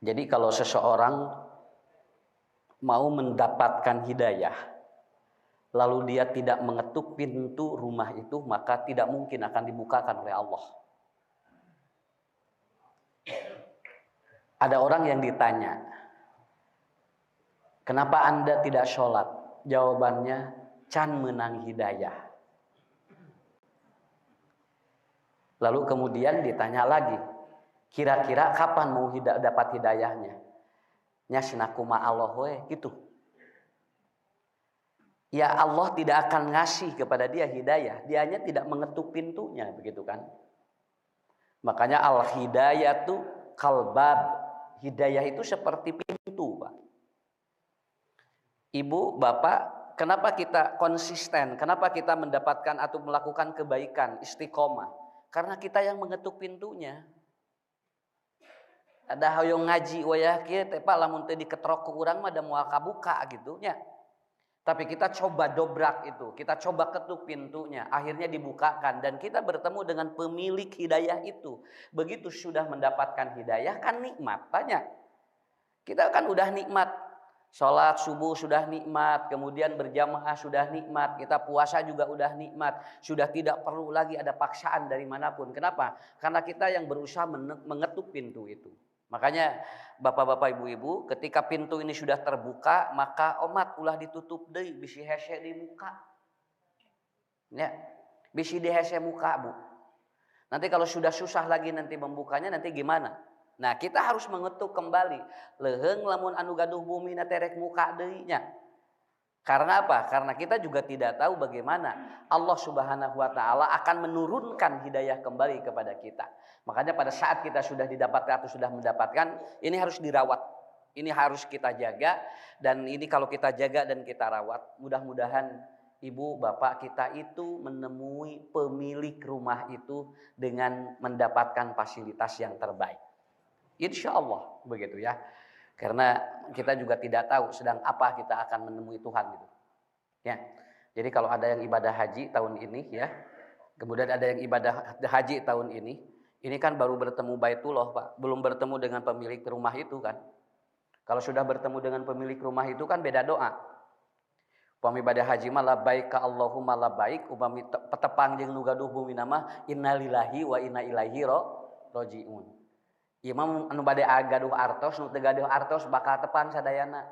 Jadi kalau seseorang mau mendapatkan hidayah, lalu dia tidak mengetuk pintu rumah itu, maka tidak mungkin akan dibukakan oleh Allah. Ada orang yang ditanya, kenapa Anda tidak sholat? Jawabannya, can menang hidayah. Lalu kemudian ditanya lagi, kira-kira kapan mau dapat hidayahnya? Nya sinakuma Allah we, gitu. Ya Allah tidak akan ngasih kepada dia hidayah, dianya tidak mengetuk pintunya, begitu kan? Makanya al-hidayah itu kalbab. Hidayah itu seperti pintu, Pak. Ibu, Bapak, kenapa kita konsisten? Kenapa kita mendapatkan atau melakukan kebaikan, istiqomah? Karena kita yang mengetuk pintunya. Ada hoyong ngaji wayah kieu teh Pak lamun teu diketrok ku urang mah da moal kabuka gitu nya. Tapi kita coba dobrak itu, kita coba ketuk pintunya, akhirnya dibukakan dan kita bertemu dengan pemilik hidayah itu. Begitu sudah mendapatkan hidayah kan nikmat, banyak. Kita kan udah nikmat, sholat subuh sudah nikmat, kemudian berjamaah sudah nikmat, kita puasa juga udah nikmat, sudah tidak perlu lagi ada paksaan dari manapun. Kenapa? Karena kita yang berusaha mengetuk pintu itu. Makanya bapak-bapak ibu-ibu, ketika pintu ini sudah terbuka, maka omat ulah ditutup deui, bisi hese di muka. Ya, bisi di hese muka, Bu. Nanti kalau sudah susah lagi nanti membukanya, nanti gimana? Nah, kita harus mengetuk kembali. Leheung lamun anu gaduh bumi na terek muka deui nya. Karena apa? Karena kita juga tidak tahu bagaimana Allah Subhanahu wa taala akan menurunkan hidayah kembali kepada kita. Makanya pada saat kita sudah didapatkan atau sudah mendapatkan, ini harus dirawat. Ini harus kita jaga dan ini kalau kita jaga dan kita rawat, mudah-mudahan ibu bapak kita itu menemui pemilik rumah itu dengan mendapatkan fasilitas yang terbaik. Insya Allah begitu ya. Karena kita juga tidak tahu sedang apa kita akan menemui Tuhan gitu. Ya. Jadi kalau ada yang ibadah haji tahun ini ya, kemudian ada yang ibadah haji tahun ini kan baru bertemu Baitullah, Pak. Belum bertemu dengan pemilik rumah itu kan. Kalau sudah bertemu dengan pemilik rumah itu kan beda doa. Upami ibadah haji mah labbaika Allahumma labbaik, upami petepang jeung nu gaduh bumi nama innalillahi wa inna ilaihi rajiun. Imam anu bade gaduh artos, nu teu gaduh artos bakal tepang sadayana.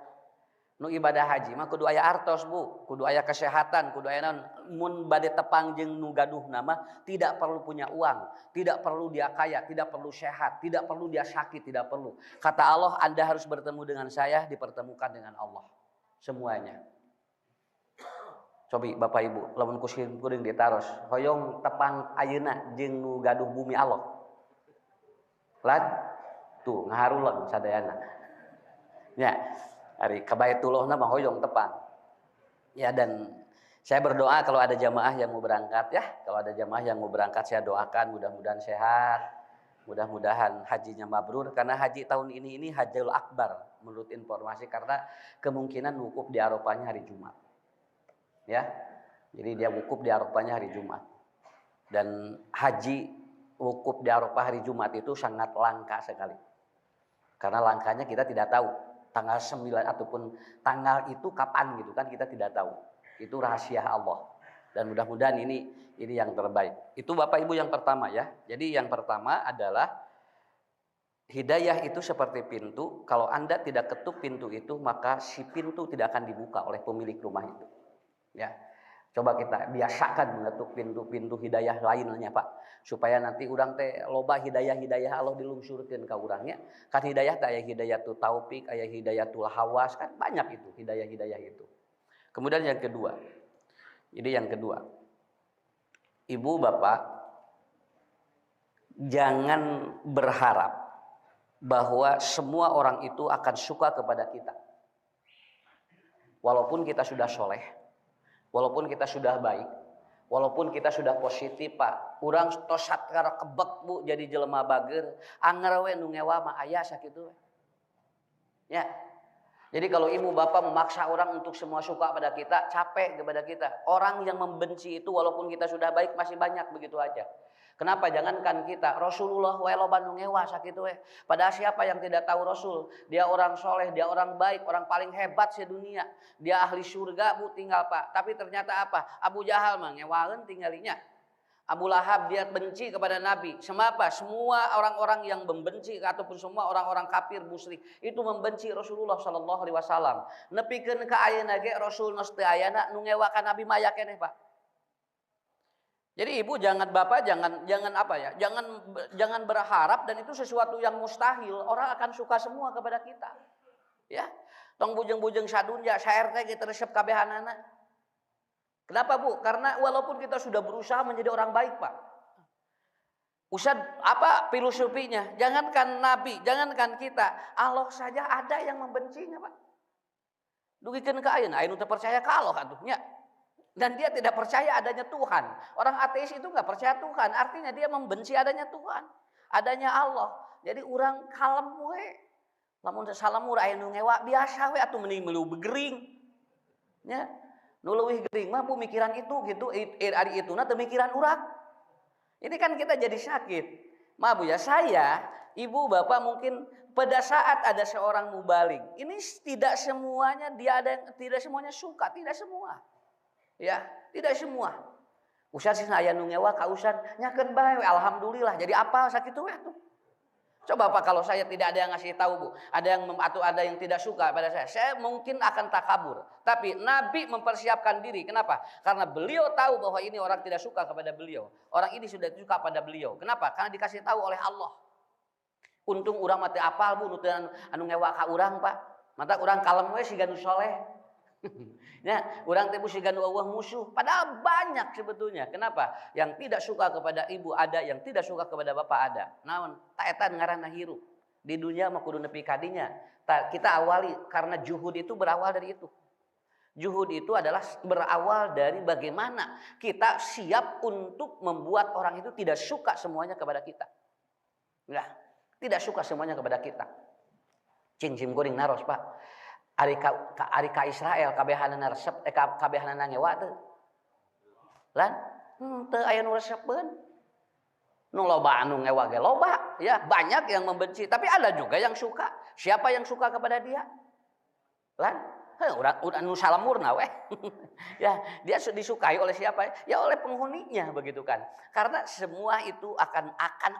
Nu ibadah haji mah kudu aya artos, Bu. Kudu aya kesehatan, kudu aya naon. Mun bade tepang jeung nu gaduh nama tidak perlu punya uang, tidak perlu dia kaya, tidak perlu sehat, tidak perlu dia sakit, tidak perlu. Kata Allah, Anda harus bertemu dengan saya, dipertemukan dengan Allah. Semuanya. Cobi Bapak Ibu, lamun kusim kuring ditaros, hoyong tepang ayeuna jeung nu gaduh bumi Allah. Lat tuh ngaharuleung sadayana. Ya, ari ka Baitullah mah hoyong tepang. Ya dan saya berdoa kalau ada jamaah yang mau berangkat ya, kalau ada jamaah yang mau berangkat saya doakan mudah-mudahan sehat, mudah-mudahan hajinya mabrur karena haji tahun ini Hajjul Akbar menurut informasi karena kemungkinan wukuf di Arafahnya hari Jumat. Ya. Jadi dia wukuf di Arafahnya hari Jumat. Dan haji wukuf di Arafah hari Jumat itu sangat langka sekali. Karena langkanya kita tidak tahu tanggal 9 ataupun tanggal itu kapan gitu kan kita tidak tahu. Itu rahasia Allah. Dan mudah-mudahan ini yang terbaik. Itu Bapak Ibu yang pertama ya. Jadi yang pertama adalah hidayah itu seperti pintu. Kalau Anda tidak ketuk pintu itu, maka si pintu tidak akan dibuka oleh pemilik rumah itu. Ya. Coba kita biasakan mengetuk pintu-pintu hidayah lainnya Pak. Supaya nanti urang teh loba hidayah-hidayah Allah dilungsurkeun ka urangnya. Kan hidayah teh aya hidayatul taufik, aya hidayatul hawas, kan banyak itu hidayah-hidayah itu. Kemudian yang kedua. Jadi yang kedua. Ibu bapak jangan berharap bahwa semua orang itu akan suka kepada kita. Walaupun kita sudah soleh, walaupun kita sudah baik, walaupun kita sudah positif Pak, urang tosat kara kebek Bu jadi jelema bager, anger we nu ngewa mah aya sakitu we. Ya. Jadi kalau ibu bapak memaksa orang untuk semua suka pada kita, capek kepada kita. Orang yang membenci itu walaupun kita sudah baik masih banyak begitu aja. Kenapa? Jangankan kita, Rasulullah wae loba nu ngewa sakitu we. Padahal siapa yang tidak tahu Rasul? Dia orang soleh, dia orang baik, orang paling hebat sedunia. Dia ahli surga bu tinggal pak. Tapi ternyata apa? Abu Jahal mah ngewaeun tinggalinya. Abu Lahab dia benci kepada Nabi. Semua orang-orang yang membenci ataupun semua orang-orang kafir musyrik itu membenci Rasulullah sallallahu alaihi wasallam. Nepikeun ka ayeuna ge Rasul geus teu ayana nu ngewa ka Nabi maya keneh, Pak. Jadi ibu bapak jangan apa ya? Jangan berharap dan itu sesuatu yang mustahil. Orang akan suka semua kepada kita. Ya. Tong bujeng-bujeng sadunja saer teh ge resep kabehanana. Kenapa bu? Karena walaupun kita sudah berusaha menjadi orang baik pak. Ustaz apa filosofinya? Jangankan Nabi, jangankan kita. Allah saja ada yang membencinya pak. Dugikeun ka ayeuna, ayeuna teu percaya ka Allah atuhnya. Dan dia tidak percaya adanya Tuhan. Orang ateis itu enggak percaya Tuhan. Artinya dia membenci adanya Tuhan. Adanya Allah. Jadi orang kalem we. Lamun salamur aya nu ngewa biasa we atuh mending melu begering. Ya. Nu leuwih geuring mah pemikiran itu gitu ari ituna teu mikiran urang. Ini kan kita jadi sakit. Maaf Bu ya, saya, ibu, bapak mungkin pada saat ada seorang mubalig, ini tidak semuanya tidak semuanya suka, tidak semua. Ya, tidak semua. Ustaz sih aya nu ngewa ka ustaz nyakeun bae alhamdulillah. Jadi apa sakitu we atuh. Coba Pak kalau saya tidak ada yang ngasih tahu Bu, ada yang tidak suka pada saya mungkin akan takabur. Tapi Nabi mempersiapkan diri. Kenapa? Karena beliau tahu bahwa ini orang tidak suka kepada beliau. Orang ini sudah suka pada beliau. Kenapa? Karena dikasih tahu oleh Allah. Untung urang mah teu apal Bu, anu ngewa ka urang Pak. Mata urang kalem we siga nu soleh. Ya, orang teh siga nu eueuh musuh. Padahal banyak sebetulnya. Kenapa? Yang tidak suka kepada ibu ada, yang tidak suka kepada bapak ada. Naon? Ta eta ngaranna hirup. Di dunia mah kudu nepi kadinya. Kita awali karena juhud itu berawal dari itu. Juhud itu adalah berawal dari bagaimana kita siap untuk membuat orang itu tidak suka semuanya kepada kita. Ya, tidak suka semuanya kepada kita. Cing goreng naros, Pak. Ari ka Israel kabehanana resep kabehanana ngewa teu. Lan teu aya nu resepkeun. Nu loba anu ngewa ge loba, ya, banyak yang membenci, tapi ada juga yang suka. Siapa yang suka kepada dia? Lan urang nu salamurna we. Ya, dia disukai oleh siapa? Ya oleh penghuninya begitu kan. Karena semua itu akan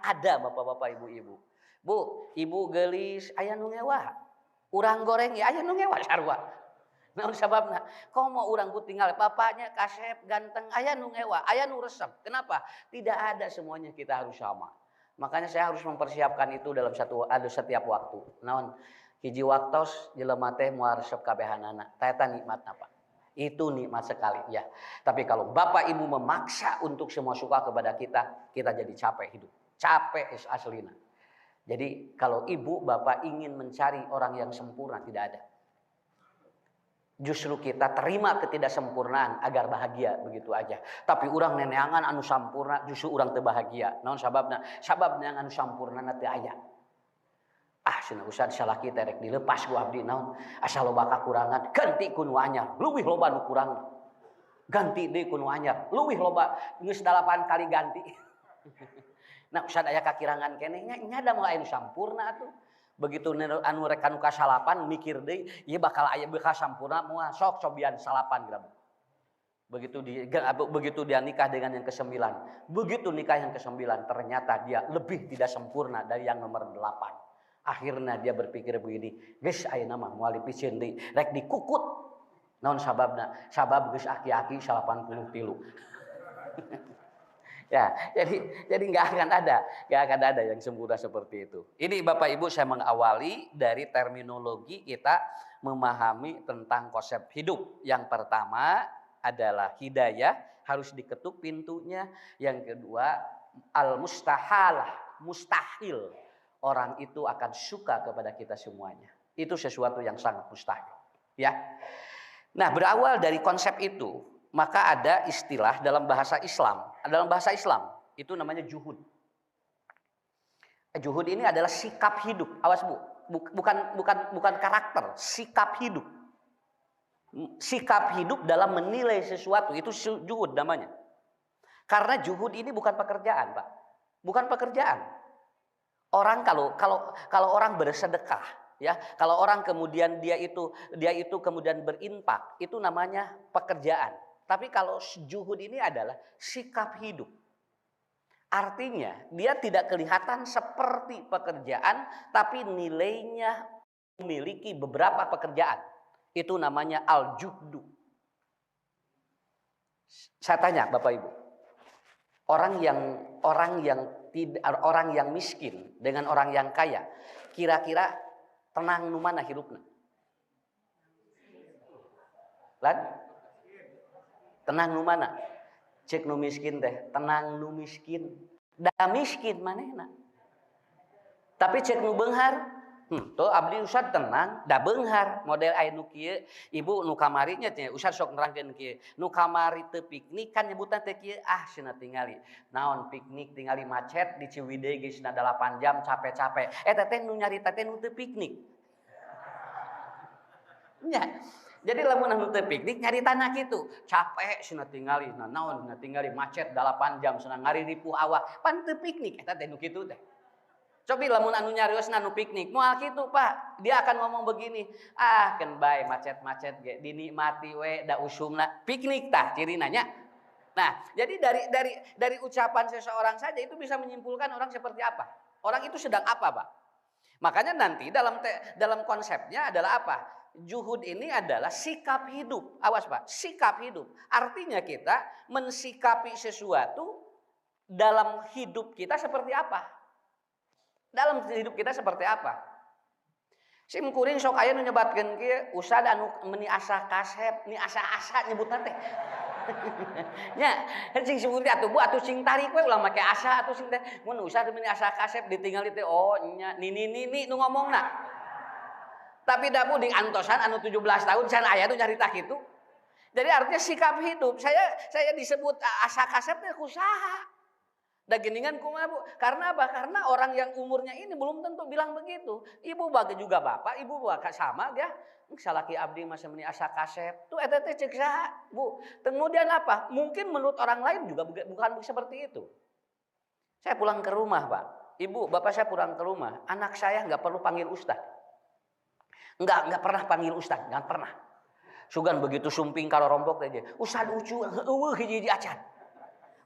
ada Bapak-bapak, Ibu-ibu. Bu, ibu geulis aya nu ngewa. Urang goreng ya aya nu ngewa sarua. Naon sababna? Komo urang ku tinggal bapaknya kasep ganteng aya nu ngewa, aya nu resep. Kenapa? Tidak ada semuanya kita harus sama. Makanya saya harus mempersiapkan itu dalam setiap waktu. Naon? Hiji waktos jelema teh moal resep kabehanana. Eta nikmatna Pak. Itu nikmat sekali ya. Tapi kalau Bapak Ibu memaksa untuk semua suka kepada kita jadi capek hidup. Capek aslina. Jadi kalau ibu bapak ingin mencari orang yang sempurna tidak ada. Justru kita terima ketidaksempurnaan agar bahagia begitu aja. Tapi urang neneangan anu sampurna justru urang teu bahagia. Naon sababna? Sababna anu sampurnana teu aya. Cenah usah salaki teh rek dilepas ku abdi naon? Asa loba kakurangan ganti ku nu anyar, leuwih loba nu kurang. Ganti deui ku nu anyar, leuwih loba geus 8 kali ganti. Nah, usah aya kakirangan kenehnya nya da mah aya sampurna atuh. Begitu anu rek anu kasalapan mikir deui, ieu bakal aya bakal sampurna moal sok cobian salapan grabu. Begitu dia nikah dengan yang ke-9. Begitu nikah yang ke-9 ternyata dia lebih tidak sempurna dari yang nomor 8. Akhirnya dia berpikir begini, geus ayeuna mah moal dipicieun deui, rek dikukut. Naon sababna? Sabab geus aki-aki 83. Ya, jadi nggak akan ada yang sempurna seperti itu. Ini Bapak Ibu saya mengawali dari terminologi kita memahami tentang konsep hidup. Yang pertama adalah hidayah, harus diketuk pintunya. Yang kedua al-mustahalah, mustahil orang itu akan suka kepada kita semuanya. Itu sesuatu yang sangat mustahil. Ya. Nah, berawal dari konsep itu, maka ada istilah dalam bahasa Islam. Dalam bahasa Islam itu namanya juhud. Juhud ini adalah sikap hidup. Awas Bu, bukan karakter, sikap hidup. Sikap hidup dalam menilai sesuatu itu juhud namanya. Karena juhud ini bukan pekerjaan, Pak. Bukan pekerjaan. Orang kalau orang bersedekah, ya, kalau orang kemudian dia itu kemudian berinfak, itu namanya pekerjaan. Tapi kalau juhud ini adalah sikap hidup. Artinya dia tidak kelihatan seperti pekerjaan, tapi nilainya memiliki beberapa pekerjaan. Itu namanya al-juhdu. Saya tanya Bapak Ibu, orang yang miskin dengan orang yang kaya, kira-kira tenang nu mana hirupna? Lan? Tenang nu mana? Cek nu miskin teh, tenang nu miskin. Da miskin manehna. Tapi cek nu beunghar, tuh abdi usad tenang, da beunghar. Model aya nu kieu, ibu nu kamari nya teh usad sok nerangkeun kieu. Nu kamari teu piknik kan nyebutan teh kieu, cenah tingali. Naon piknik tingali macet di Ciwidey geus 8 jam capek-capek. Eta teh nu nyarita teh nu teu piknik. Nya. Jadi lamun anu teu piknik nyaritana kitu, capek cenah tingali. Nah naon cenah tingali macet 8 jam cenah ngari-ripuh awak. Pan teu piknik eta teh nu kitu teh. Cobi lamun anu nyariosna anu piknik, moal kitu Pak. Dia akan ngomong begini, keun bae macet-macet ge dinikmati we da usumna. Piknik tah cirina nya. Nah, jadi dari ucapan seseorang saja itu bisa menyimpulkan orang seperti apa. Orang itu sedang apa, Pak? Makanya nanti dalam konsepnya adalah apa? Juhud ini adalah sikap hidup. Awas Pak, sikap hidup. Artinya kita mensikapi sesuatu dalam hidup kita seperti apa? Dalam hidup kita seperti apa? Sim kuring sok aya nu nyebatkeun kieu, usad anu meni asa kasep, ni asa-asa nyebutna teh. Nya, cing sing kuring atuh bu atuh sing tarik we ulah make asa atuh sing teh. Mun usad meni asa kasep ditinggali teh oh nya ni nu ngomongna. Tapi da di antosan anu 17 tahun can aya nu nyarita kitu. Jadi artinya sikap hidup. Saya disebut asa kasep teh kusaha. Da geningan kumaha Bu? Karena apa? Karena orang yang umurnya ini belum tentu bilang begitu. Ibu baga juga bapak, ibu baga sama dia. Salaki abdi masa meni asa kasep. Tuh eta teh ceuk saha, Bu? Kemudian apa? Mungkin menurut orang lain juga bukan seperti itu. Saya pulang ke rumah, Pak. Ibu, bapak saya pulang ke rumah. Anak saya enggak perlu panggil ustaz. Enggak pernah panggil ustaz, enggak pernah. Sugan begitu sumping kalau rombok aja. Ustaz ucu eueuh hiji acan.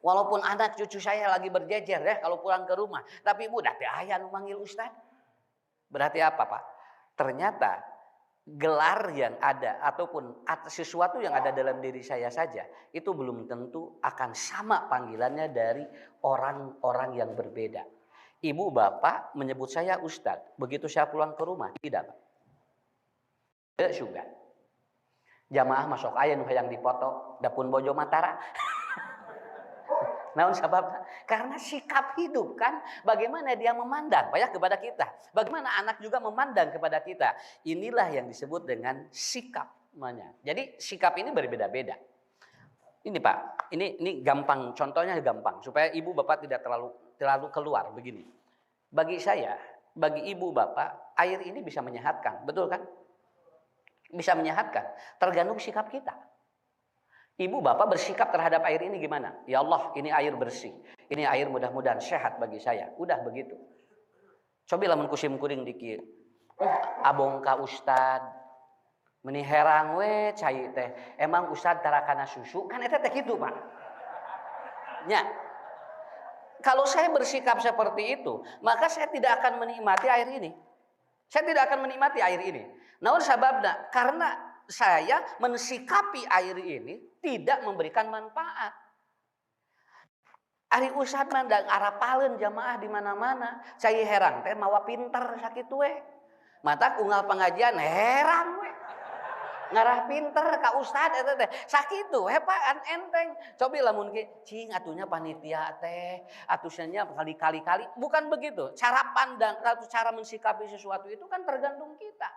Walaupun anak cucu saya lagi berjejer ya kalau pulang ke rumah. Tapi ibu dah teh aya nu manggil ustaz. Berarti apa Pak? Ternyata gelar yang ada ataupun sesuatu yang ada dalam diri saya saja. Itu belum tentu akan sama panggilannya dari orang-orang yang berbeda. Ibu bapak menyebut saya ustaz. Begitu saya pulang ke rumah. Tidak Pak. Tidak juga. Jamaah masuk aya nu hayang dipoto. Dapun bojo matara. Naon sababna? Karena sikap hidup kan, bagaimana dia memandang banyak kepada kita, bagaimana anak juga memandang kepada kita. Inilah yang disebut dengan sikap namanya. Jadi sikap ini berbeda-beda. Ini Pak, ini gampang, contohnya gampang supaya ibu bapak tidak terlalu keluar begini. Bagi saya, bagi ibu bapak, air ini bisa menyehatkan, betul kan? Bisa menyehatkan, tergantung sikap kita. Ibu bapak bersikap terhadap air ini gimana? Ya Allah, ini air bersih. Ini air mudah-mudahan sehat bagi saya. Udah begitu. Coba lamun kusim kuring dikir. Abong ka ustad. Meni herang we cai teh. Emang ustad tarakana susu? Kan eta teh kitu, Pak. Nya. Kalau saya bersikap seperti itu, maka saya tidak akan menikmati air ini. Saya tidak akan menikmati air ini. Namun sababna karena saya mensikapi air ini tidak memberikan manfaat. Ari usad mandang arapaleun jamaah di mana-mana. Cai herang teh mawa pinter sakitu we. Mata unggal pengajian herang we. Ngarah pinter ka ustad eta teh. Sakitu we Pak enteng. Cobi lamun ge cing atunya panitia teh, atusnya kali-kali bukan begitu. Cara pandang atau cara mensikapi sesuatu itu kan tergantung kita.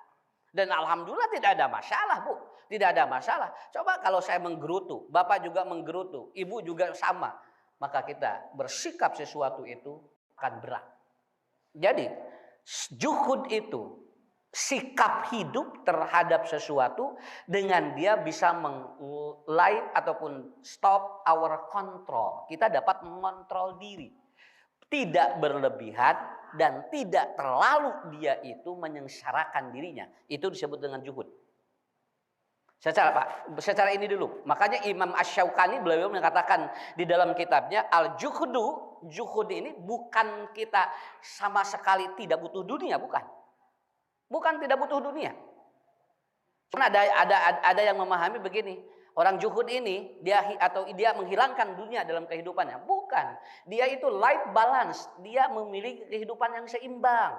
Dan alhamdulillah tidak ada masalah Bu. Tidak ada masalah. Coba kalau saya menggerutu, Bapak juga menggerutu, Ibu juga sama. Maka kita bersikap sesuatu itu akan berat. Jadi juhud itu sikap hidup terhadap sesuatu dengan dia bisa mulai ataupun stop our control. Kita dapat mengontrol diri. Tidak berlebihan dan tidak terlalu dia itu menyengsarakan dirinya. Itu disebut dengan juhud. Secara ini dulu. Makanya Imam Asy-Syaukani beliau mengatakan di dalam kitabnya al-juhdu, juhud ini bukan kita sama sekali tidak butuh dunia, bukan. Bukan tidak butuh dunia. Karena ada yang memahami begini, orang juhud ini dia menghilangkan dunia dalam kehidupannya. Bukan. Dia itu life balance, dia memiliki kehidupan yang seimbang.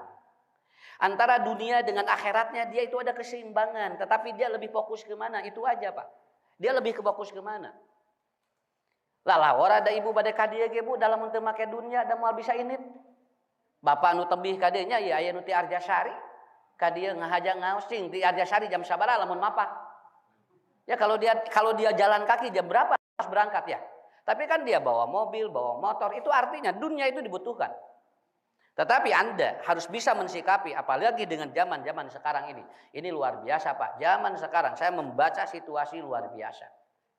Antara dunia dengan akhiratnya dia itu ada keseimbangan, tetapi dia lebih fokus ke mana? Itu aja, Pak. Dia lebih fokus ke mana? Lah ora ada ibu bade kadieu ge Bu dalam teu make dunia da moal bisa init. Bapak anu tebih kadieunya ya aya nu ti Arjasari. Kadieu ngahaja ngaosing ti Arjasari jam sabaraha lamun mapak. Ya kalau dia jalan kaki jam berapa harus berangkat ya. Tapi kan dia bawa mobil, bawa motor, itu artinya dunia itu dibutuhkan. Tetapi Anda harus bisa mensikapi, apalagi dengan zaman sekarang ini. Ini luar biasa, Pak. Zaman sekarang saya membaca situasi luar biasa.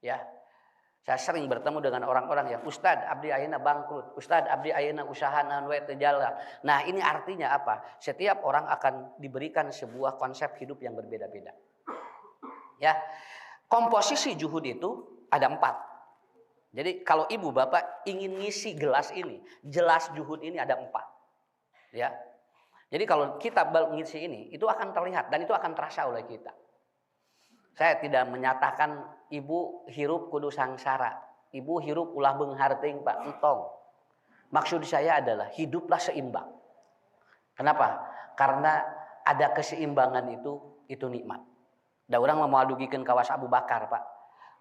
Ya, saya sering bertemu dengan orang-orang yang Ustadz abdi ayeuna bangkrut, Ustadz abdi ayeuna usaha naon we teu jalan. Nah, ini artinya apa? Setiap orang akan diberikan sebuah konsep hidup yang berbeda-beda. Ya, komposisi juhud itu ada 4. Jadi kalau ibu bapak ingin ngisi gelas ini, gelas juhud ini ada 4. Ya, jadi kalau kita mengisi ini, itu akan terlihat dan itu akan terasa oleh kita. Saya tidak menyatakan ibu hirup kudu sangsara, ibu hirup ulah beungharting Pak, entong. Maksud saya adalah hiduplah seimbang. Kenapa? Karena ada keseimbangan itu nikmat. Da urang mau dugikeun kawas Abu Bakar, Pak.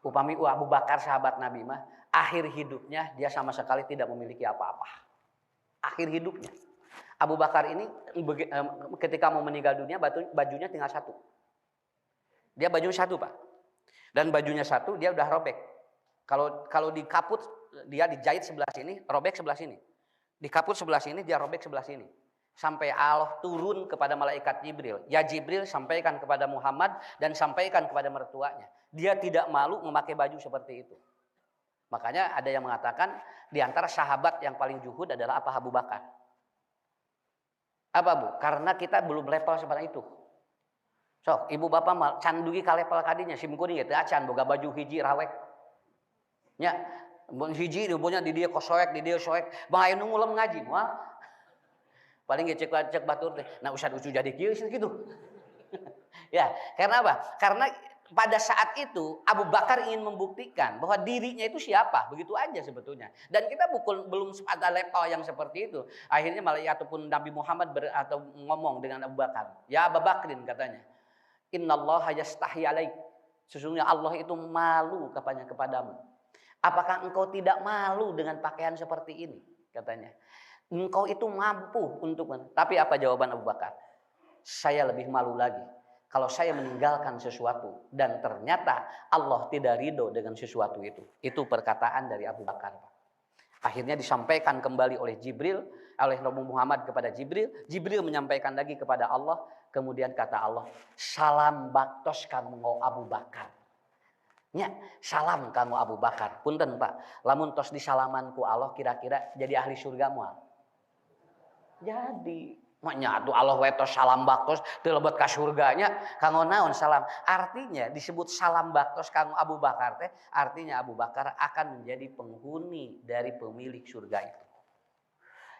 Upami Abu Bakar sahabat Nabi mah, akhir hidupnya dia sama sekali tidak memiliki apa-apa. Akhir hidupnya. Abu Bakar ini ketika mau meninggal dunia bajunya tinggal 1. Dia bajunya 1, Pak. Dan bajunya 1 dia udah robek. Kalau di kaput dia dijahit sebelah sini, robek sebelah sini. Di kaput sebelah sini dia robek sebelah sini. Sampai Allah turun kepada malaikat Jibril. Ya Jibril, sampaikan kepada Muhammad dan sampaikan kepada mertuanya. Dia tidak malu memakai baju seperti itu. Makanya ada yang mengatakan di antara sahabat yang paling juhud adalah apa? Abu Bakar. Apa Bu? Karena kita belum level seperti itu. Sok, ibu bapak mal can dugi ka level kadinya sim kuning teu acan boga baju hiji rawek. Nya, hiji punya di dia kosoek, di dia soek. Bang aya nu ngulem ngaji moal. Paling ge cek batur teh. Nah usah ucu jadi kieu gitu. Ya, karena apa? Karena pada saat itu Abu Bakar ingin membuktikan bahwa dirinya itu siapa, begitu aja sebetulnya. Dan kita belum pada level yang seperti itu. Akhirnya malah ataupun Nabi Muhammad ngomong dengan Abu Bakar, ya Abu Bakrin katanya, Innallaha yastahi alaik. Sesungguhnya Allah itu malu kepadamu. Apakah engkau tidak malu dengan pakaian seperti ini? Katanya. Engkau itu mampu untuk. Tapi apa jawaban Abu Bakar? Saya lebih malu lagi. Kalau saya meninggalkan sesuatu dan ternyata Allah tidak ridho dengan sesuatu itu. Itu perkataan dari Abu Bakar. Akhirnya disampaikan kembali oleh Jibril, oleh Nabi Muhammad kepada Jibril. Jibril menyampaikan lagi kepada Allah. Kemudian kata Allah, salam baktos kamu Abu Bakar. Ya, salam kamu Abu Bakar. Punten Pak, lamun tos disalamanku Allah kira-kira jadi ahli surga moal. Jadi nya atuh Allah wetos salam baktos teu lebet ka surganya kanggo naon salam. Artinya disebut salam baktos kanggo Abu Bakar teh artinya Abu Bakar akan menjadi penghuni dari pemilik surga itu.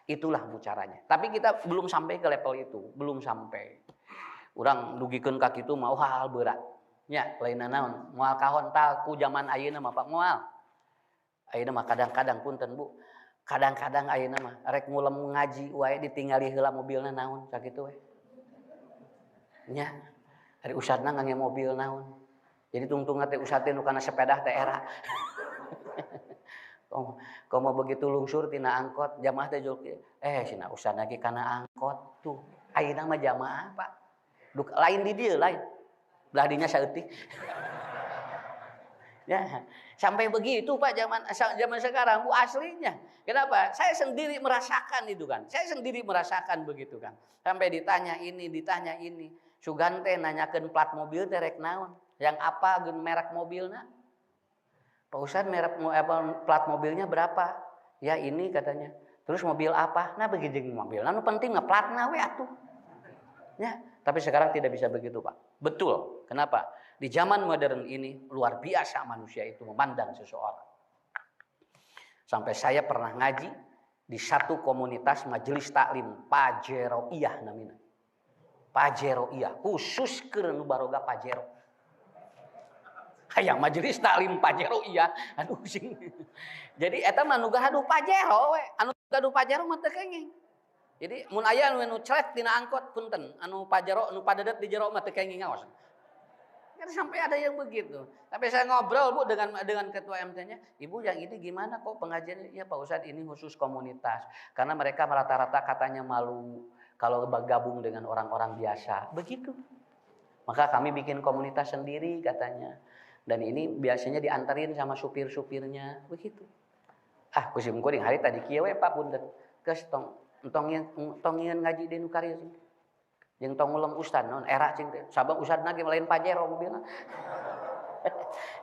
Itulah caranya. Tapi kita belum sampai ke level itu, belum sampai. Urang dugikeun ka kitu mah hal berat. Nya lainna naon? Moal kahon tah ku zaman ayeuna mah Pak moal. Ayeuna mah kadang-kadang punten Bu. Kadang-kadang ayeuna mah rek ngulem ngaji wae ditinggali heula mobilna naon sakitu we. Nya, ari usadna ngangge mobil naon. Jadi tungtungan teh usad teh nu kana sepeda teh era. Komo begitu lungsur tina angkot, jamaah teh jol cenah usad lagi kana angkot tuh. Ayeuna mah jamaah, Pak. Lain di dieu lain. Belah dinya saeutik. Ya, sampai begitu Pak zaman sekarang Bu aslinya. Kenapa? Saya sendiri merasakan itu kan. Saya sendiri merasakan begitu kan. Sampai ditanya ini. Sugan teh nanyakeun plat mobil teh rek naon? Yang apa geun merek mobilna? Pak Ustadz plat mobilnya berapa? Ya ini katanya. Terus mobil apa? Nah begitu mobil. Nah penting ngeplatna we atuh. Ya, tapi sekarang tidak bisa begitu, Pak. Betul. Kenapa? Di zaman modern ini luar biasa manusia itu memandang seseorang. Sampai saya pernah ngaji di satu komunitas majelis taklim Pajeroiyah namanya. Pajeroiyah khusus keur nu baroga Pajero. Hayang majelis taklim Pajeroiyah, aduh sing. Jadi eta mah nu gaduh Pajero we, anu gaduh Pajero mah teu kenging. Jadi mun aya nu celek tina angkot punten, anu Pajero nu padedet di jero mah teu kenging ngaos. Kan sampai ada yang begitu. Tapi saya ngobrol Bu dengan ketua MT-nya, "Ibu yang ini gimana kok pengajian?" "Ya Pak Ustadz ini khusus komunitas." Karena mereka rata-rata katanya malu kalau bergabung dengan orang-orang biasa. Begitu. Maka kami bikin komunitas sendiri katanya. Dan ini biasanya diantarin sama supir-supirnya. Begitu. Ah, kusim kuring hari tadi kieu we Pak punten. Geus tong ngeun ngaji di nu karya sih. Jeung tong ngulung ustad naon era cing teh. Sabab ustadna ge lain Pajero mobilna.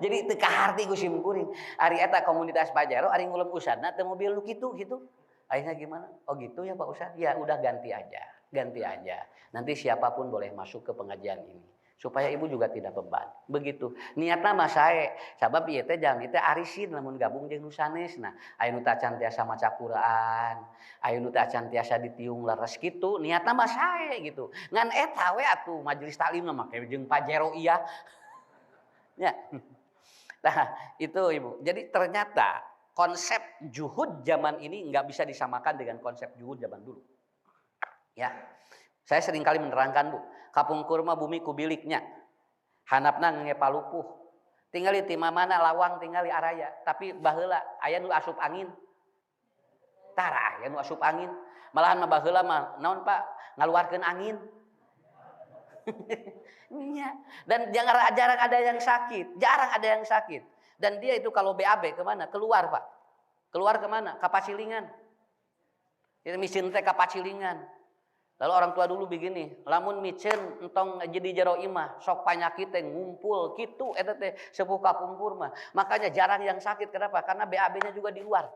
Jadi teu kaharti kusim kuring. Ari eta komunitas Pajero ari ngulung ustadna teu mobil nu kitu gitu. Akhirnya gimana? Oh gitu ya Pak Ustad. Ya udah ganti aja. Ganti aja. Nanti siapapun boleh masuk ke pengajian ini. Supaya ibu juga tidak beban. Begitu. Niatna mah sae. Sabab ieu teh jami teh arisin lamun gabung jeung nu sanesna. Aya nu tacan tiasa maca Quran, aya nu tacan tiasa ditiung leres kitu, niatna mah sae gitu. Ngan eta we atuh majelis taklim mah make jeung Pajeroiyah. Ya. Nah, itu Ibu. Jadi ternyata konsep juhud zaman ini nggak bisa disamakan dengan konsep juhud zaman dulu. Ya. Saya sering kali menerangkan Bu, kapungkur mah bumi kubiliknya. Hanapna nge palupuh. Tinggali ti mana lawang tinggali araya, tapi baheula aya nu asup angin. Tara aya nu asup angin. Malahan mah baheula mah naon Pak? Ngaluarkeun angin. Iya. Dan jarang ada yang sakit, jarang ada yang sakit. Dan dia itu kalau BAB kemana? Keluar Pak. Keluar kemana? Ka Pacilingan. Itu misin teh ka Pacilingan. Lalu orang tua dulu begini, lamun micen entong jadi jero imah, sok panyakit teh ngumpul kitu eta teh sepuh kapungkur mah. Makanya jarang yang sakit. Kenapa? Karena BAB-nya juga di luar.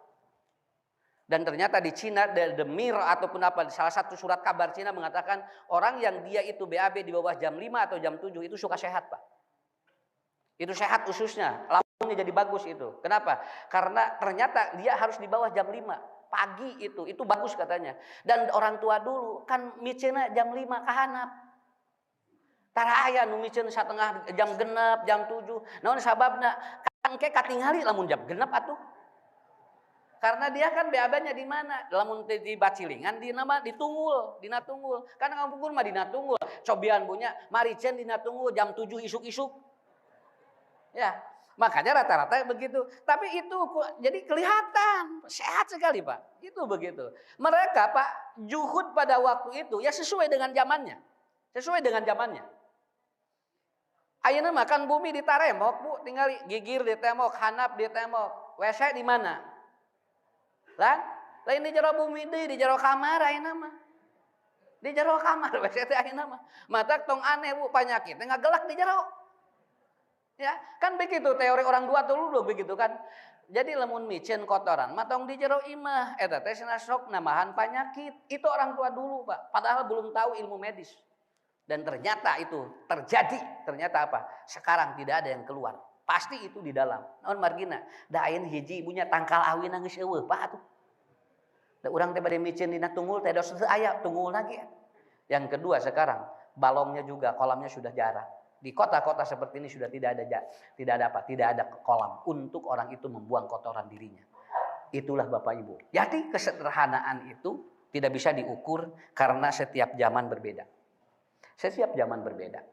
Dan ternyata di Cina The Mirror ataupun apa salah satu surat kabar Cina mengatakan orang yang dia itu BAB di bawah jam 5 atau jam 7 itu suka sehat, Pak. Itu sehat ususnya, lambungnya jadi bagus itu. Kenapa? Karena ternyata dia harus di bawah jam 5. Pagi itu bagus katanya. Dan orang tua dulu kan micena jam 5 kahanap. Tara aya nu micen satengah jam genep, jam 7. Naon sababna? Kan ke katingali lamun jam genep atuh. Karena dia kan BAB-nya di mana? Lamun di Bacilingan dina mah ditunggul, dina tunggul. Karena ngampungkur mah dina tunggul. Cobian punya maricen dina tunggul jam 7 isuk-isuk. Ya. Makanya rata-rata begitu. Tapi itu jadi kelihatan sehat sekali Pak. Itu begitu. Mereka Pak juhud pada waktu itu ya sesuai dengan zamannya. Sesuai dengan zamannya. Ayeuna makan bumi di taremok Bu, tinggal gigir di temok, hanap di temok. WC di mana? Lain di jero bumi deui, di jero kamar ayeuna mah. Di jero kamar WC teh ayeuna mah. Mata tong aneh Bu panyakitnya ngagelak di jero. Ya, kan begitu teori orang tua dulu begitu kan. Jadi lamun micen kotoran matong di jero imah eta teh sok namahan penyakit. Itu orang tua dulu, Pak. Padahal belum tahu ilmu medis. Dan ternyata itu terjadi. Ternyata apa? Sekarang tidak ada yang keluar. Pasti itu di dalam. Naon margina? Da ayeuna hiji ibunya tangkal awin geus eueuh, Pak atuh. Da urang teh bade micen dina tunggul teh dos aya tunggul lagi. Yang kedua sekarang balongnya juga kolamnya sudah jarang. Di kota-kota seperti ini sudah tidak ada kolam untuk orang itu membuang kotoran dirinya. Itulah Bapak Ibu. Jadi kesederhanaan itu tidak bisa diukur karena setiap zaman berbeda. Setiap zaman berbeda.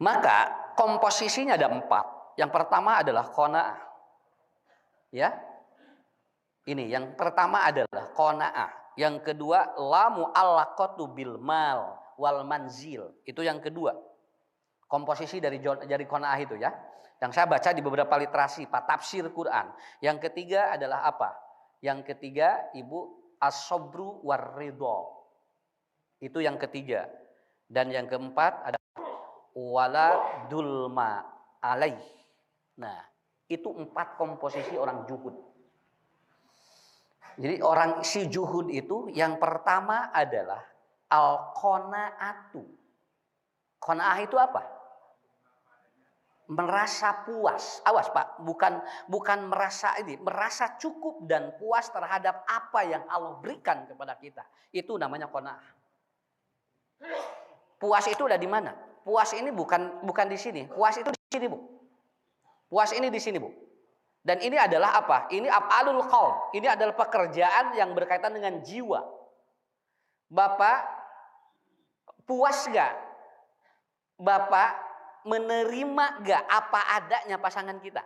Maka komposisinya ada 4. Yang pertama adalah qanaah. Ya. Ini yang pertama adalah qanaah. Yang kedua la mu'allaqatu bil mal wal manzil. Itu yang kedua. Komposisi dari qanaah itu ya. Yang saya baca di beberapa literasi, Pak, tafsir Quran. Yang ketiga adalah apa? Yang ketiga, Ibu, as-sabru war ridha. Itu yang ketiga. Dan yang keempat ada wala dulma alaih. Nah, itu 4 komposisi orang juhud. Jadi orang si juhud itu yang pertama adalah al-qanaatu. Qanaah itu apa? Merasa puas. Awas Pak, bukan merasa cukup dan puas terhadap apa yang Allah berikan kepada kita. Itu namanya qanaah. Puas itu udah di mana? Puas ini bukan di sini. Puas itu di sini, Bu. Puas ini di sini, Bu. Dan ini adalah apa? Ini af'alul qalb. Ini adalah pekerjaan yang berkaitan dengan jiwa. Bapak puas gak? Bapak menerima gak apa adanya pasangan kita?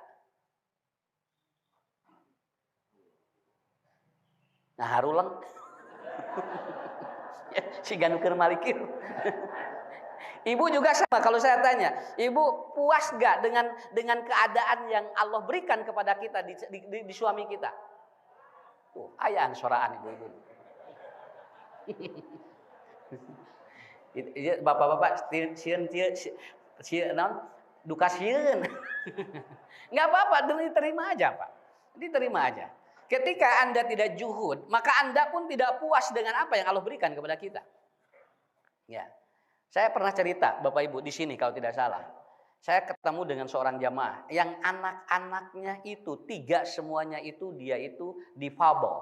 Nah, harulang. Si ganuker malikir. Ibu juga sama kalau saya tanya, ibu puas gak dengan keadaan yang Allah berikan kepada kita di suami kita? Ayaan soraan ibu-ibu. Bapak-bapak sieun duka sieun. Enggak apa-apa, diterima aja, Pak. Diterima aja. Ketika Anda tidak juhud, maka Anda pun tidak puas dengan apa yang Allah berikan kepada kita. Ya. Saya pernah cerita, Bapak Ibu, di sini kalau tidak salah. Saya ketemu dengan seorang jamaah yang anak-anaknya itu 3 semuanya itu dia itu difabel.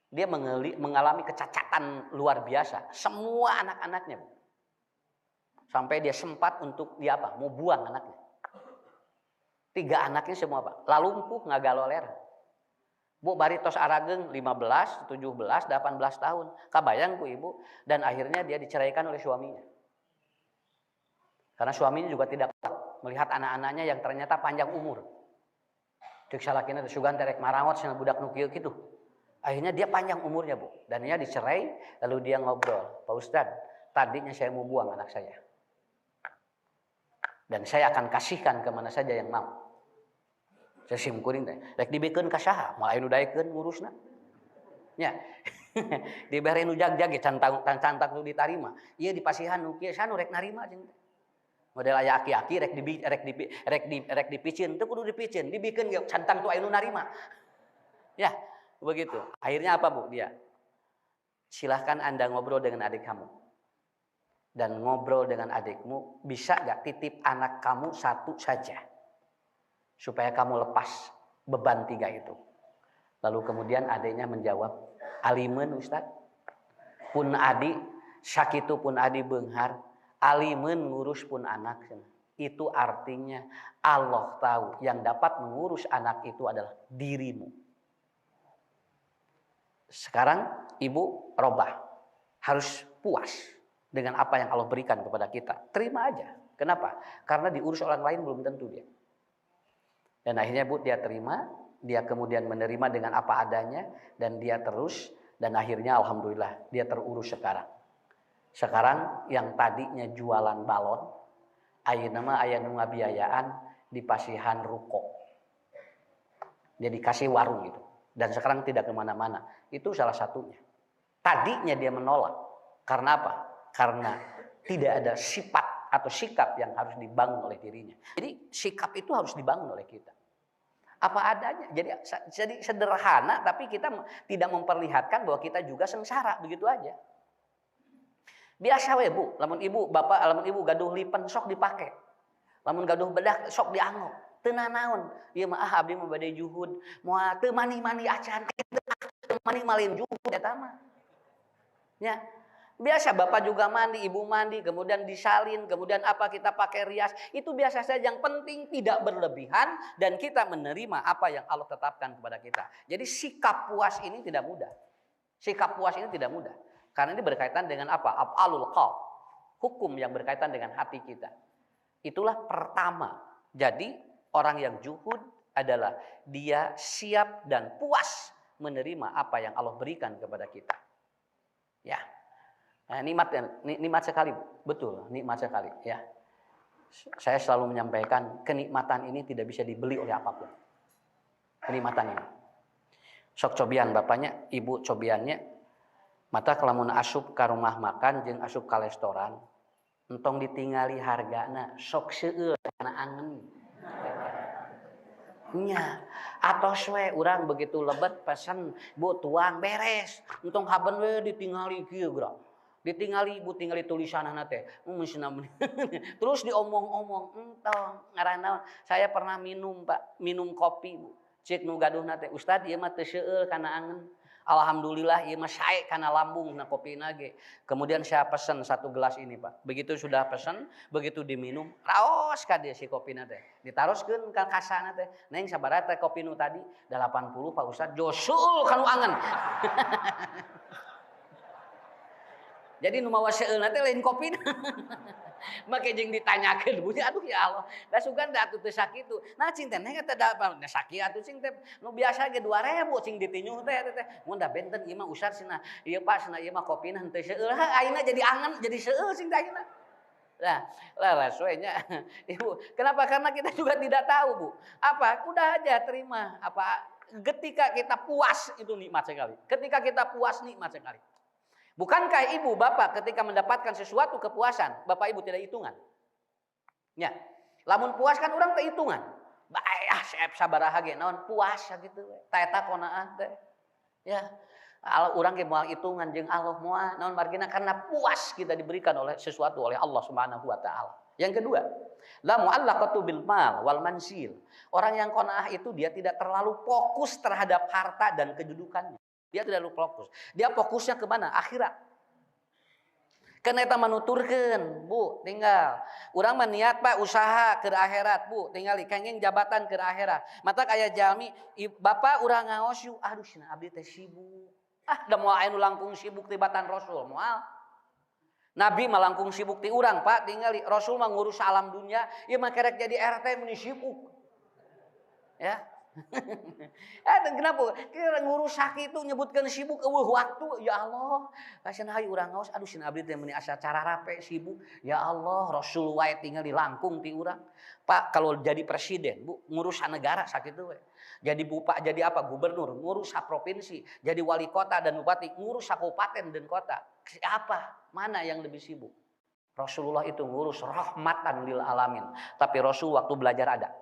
Dia mengalami kecacatan luar biasa. Semua anak-anaknya. Sampai dia sempat untuk dia apa? Mau buang anaknya. 3 anaknya semua apa? Lalumpuh ngagaloler. Bu bari tos arageng 15, 17, 18 tahun. Kabayang ku ibu. Dan akhirnya dia diceraikan oleh suaminya. Karena suaminya juga tidak kuat melihat anak-anaknya yang ternyata panjang umur. Cek salakina teh sugan terek marawat cenah budak nu kieu kitu. Akhirnya dia panjang umurnya, Bu. Dan dia dicerai, lalu dia ngobrol. Pak Ustadz, tadinya saya mau buang anak saya. Dan saya akan kasihkan kemana saja yang mau. Saya simkuring teh, rek dibikeun ka saha? Moal anu daekeun ngurusna. Nya. Dibere nu jag-jag ge cantang nu ditarima. Ieu dipasihan nu kieu sanu rek narima jeung teh. Model aya aki-aki rek dipicin, teu kudu dipicin, dibikeun ge cantang tu anu narima. Ya, begitu. Akhirnya apa, Bu? Dia silahkan Anda ngobrol dengan adik kamu. Dan ngobrol dengan adikmu, bisa gak titip anak kamu 1 saja? Supaya kamu lepas beban 3 itu. Lalu kemudian adiknya menjawab, alimen Ustaz. Pun adi, sakitu pun adi beunghar, alimen ngurus pun anak. Itu artinya Allah tahu yang dapat mengurus anak itu adalah dirimu. Sekarang ibu robah. Harus puas dengan apa yang Allah berikan kepada kita. Terima aja. Kenapa? Karena diurus orang lain belum tentu dia. Dan akhirnya Bu dia terima, dia kemudian menerima dengan apa adanya dan dia terus dan akhirnya alhamdulillah dia terurus sekarang. Sekarang yang tadinya jualan balon, ayeuna mah aya nu ngabiayaan di pasihan ruko. Dia dikasih warung gitu dan sekarang tidak kemana-mana. Itu salah satunya. Tadinya dia menolak. Karena apa? Karena tidak ada sifat atau sikap yang harus dibangun oleh dirinya. Jadi sikap itu harus dibangun oleh kita. Apa adanya. Jadi sederhana tapi kita tidak memperlihatkan bahwa kita juga sengsara. Begitu aja. Biasa we Bu. Lamun ibu, bapak, lamun ibu gaduh lipen sok dipake. Lamun gaduh bedak sok dianggok. Teu nanaon. Ieu mah abdi mah bade juhud. Moal teu mani-mani acan. Mani malin juhud eta mah. Ya. Biasa bapak juga mandi, ibu mandi, kemudian disalin, kemudian apa kita pakai rias. Itu biasa saja, yang penting tidak berlebihan dan kita menerima apa yang Allah tetapkan kepada kita. Jadi sikap puas ini tidak mudah. Sikap puas ini tidak mudah. Karena ini berkaitan dengan apa? Af'alul qalb. Hukum yang berkaitan dengan hati kita. Itulah pertama. Jadi orang yang juhud adalah dia siap dan puas menerima apa yang Allah berikan kepada kita. Ya. Nah, nikmat sekali, betul, nikmat sekali, ya. Saya selalu menyampaikan kenikmatan ini tidak bisa dibeli oleh apapun. Kenikmatan ini. Sok cobian bapaknya, ibu cobiannya, Mata kalamun asup ka rumah makan jeung asup ka restoran, entong ditingali hargana sok seueur kana angen. Nya, atos we urang begitu lebet pesen, Bu tuang beres. Entong haben we ditingali kieu geura. Ditingali Bu tingali tulisanna teh. Meusina terus diomong-omong, entong ngaranna saya pernah minum Pak, minum kopi Bu. Cik nu gaduhna teh, Ustad ieu mah teu seueur kana angen. Alhamdulillah ieu mah sae kana lambungna kopina ge. Kemudian saya pesan 1 gelas ini Pak. Begitu sudah pesan, begitu diminum, raos ka dieu si kopina teh. Ditaroskeun ka kasana teh. Neng sabaraha teh kopi nu tadi? 80 Pak Ustad. Josul kanu angen. Jadi nu mawa seueulna teh lain kopina. Make jeung ditanyakeun bunyi aduh ya Allah. Da sugan da atuh teu sakitu. Nah cing teh neng eta da sakitu atuh cing teh nu biasa ge 2000 cing ditinyuh teh teh. Mun da benten ieu mah Ustad cenah. Ieu Pak cenah ieu mah kopina henteu seueur. Ayeuna jadi angen jadi seueur cing teh ayeuna. Nah, laras we nya. Ibu, kenapa? Karena kita juga tidak tahu, Bu. Apa? Udah aja terima. Apa? Ketika kita puas itu nikmat sekali. Ketika kita puas nikmat sekali. Bukankah ibu bapak ketika mendapatkan sesuatu kepuasan, bapak ibu tidak hitungan? Ya, lamun puas kan orang teh hitungan. Bae sabaraha ge naon puas gitu we. Ta eta konaan teh. Ya. Urang ge moal hitungan jeung Allah moal naon margina karena puas kita diberikan oleh sesuatu oleh Allah Subhanahu wa taala. Yang kedua, la mu'allaqatu bil mal wal mansil. Orang yang qanaah itu dia tidak terlalu fokus terhadap harta dan kedudukannya. Dia tidak terlalu fokus. Dia fokusnya ke mana? Akhirat. Karena eta manuturkeun, Bu, tinggal. Urang mah niat Pak usaha ke akhirat, Bu, tinggal kenging jabatan ke akhirat. Mata aya jalmi, Bapak urang ngaos yuk, aduh cenah abdi teh sibuk. Da moal anu langkung sibuk tibatan Rasul moal. Nabi mah langkung sibuk ti urang, Pak, tinggal Rasul mah ngurus alam dunia, ieu mah kerek jadi RT meni sibuk. Ya. Kenapa? Kira ngurus sakit itu nyebutkan sibuk waktu. Ya Allah, kasih hayu urang ngaos. Aduh cenah abdi teh meuni asa cara rape sibuk. Ya Allah, Rasul wae tinggal di langkung ti urang. Pak, kalau jadi presiden, Bu, ngurus negara sakitu we. Jadi Pak jadi apa? Gubernur, ngurus provinsi, jadi wali kota dan bupati, ngurus kabupaten dan kota. Siapa? Mana yang lebih sibuk? Rasulullah itu ngurus rahmatan lil alamin. Tapi Rasul waktu belajar ada.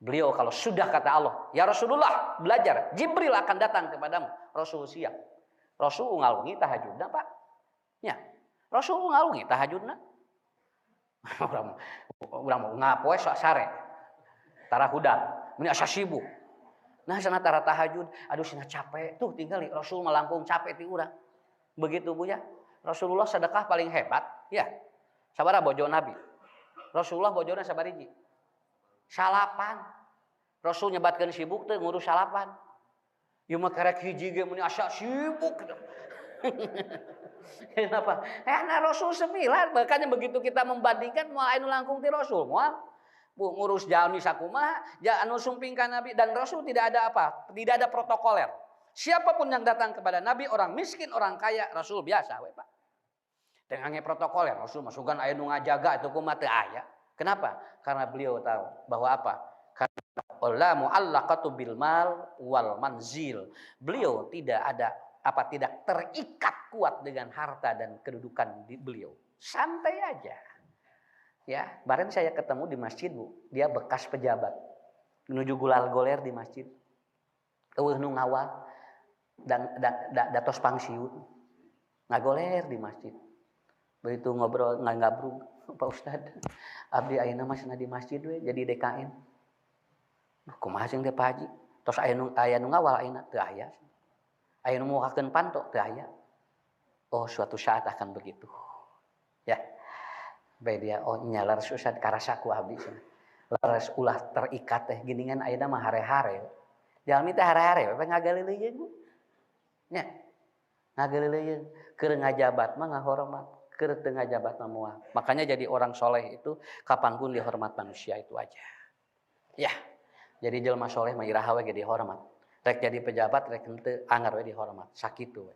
Beliau kalau sudah kata Allah, ya Rasulullah belajar, Jibril akan datang kepadamu. Rasul siap. Rasul ngalungi tahajudna Pak. Ya, Rasul ngalungi tahajudna. Urang mau ngapoe sok sare. Tara hudang, ini asa sibuk. Nah sana tara tahajud, aduh cenah capek. Tuh tinggal Rasul melangkung capek ti urang. Begitu Bu ya. Rasulullah sedekah paling hebat, ya. Sabaraha bojo Nabi? Rasulullah bojona sabariji? Salapan. Rasul nyebatkeun sibuk teh ngurus salapan. Ieu mah karek hiji ge muni asa sibuk. Kenapa? Karena Rasul 9, makanya begitu kita membandingkan moal anu langkung ti Rasul, moal Bu ngurus jalmi sakumaha, anu sumping ka Nabi dan Rasul tidak ada apa? Tidak ada protokoler. Siapapun yang datang kepada Nabi, orang miskin, orang kaya, Rasul biasa we, Pak. Teu protokoler, Rasul masukan aya nu ngajaga itu kumaha teu aya. Kenapa? Karena beliau tahu bahwa apa? Karena mu'allaqatu bil mal wal manzil. Beliau tidak terikat kuat dengan harta dan kedudukan beliau. Santai aja. Ya, kemarin saya ketemu di masjid, Bu. Dia bekas pejabat. Menuju gulal goler di masjid. Eueuh nu ngawal dan datos pangsiun. Ngagoler di masjid. Begitu ngobrol ngabrug, Pak Ustad, abdi ayeuna mah cenah di masjid we jadi DKM. Kumaha jeung teh Pak Haji? Tos aya nu ngawal ayeuna teu aya. Aya nu mukakeun panto teu aya. Oh, suatu saat akan begitu. Ya. Bae dia nyalar susah karasa ku abdi cenah. Laras ulah terikat teh geuningan ayeuna mah hare-hare. Jalmi teh hare-hare we ngagalileuyeun. Nya. Ngagalileuyeun keur ngajabat mah ngahormat. Keur teu ngajabat moal. Makanya jadi orang soleh itu kapanpun dihormat manusia itu aja. Ya. Jadi jelma soleh mah iraha we ge dihormat. Rek jadi pejabat rek henteu anggar we dihormat. Sakitu we.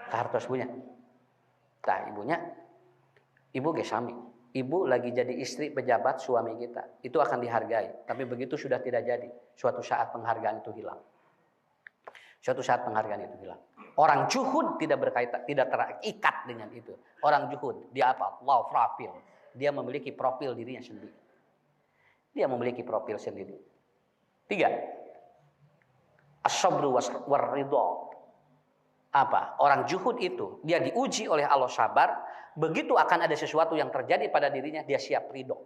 Kartos punya. Tah ibunya ibu ge sami. Ibu lagi jadi istri pejabat suami kita. Itu akan dihargai. Tapi begitu sudah tidak jadi. Suatu saat penghargaan itu hilang. Suatu saat penghargaan itu hilang. Orang juhud tidak berkaitan, tidak terikat dengan itu. Orang juhud, dia apa? Low profil. Dia memiliki profil dirinya sendiri. Dia memiliki profil sendiri. 3. As-sabru war-ridha. Apa? Orang juhud itu, dia diuji oleh Allah sabar, begitu akan ada sesuatu yang terjadi pada dirinya, dia siap ridho.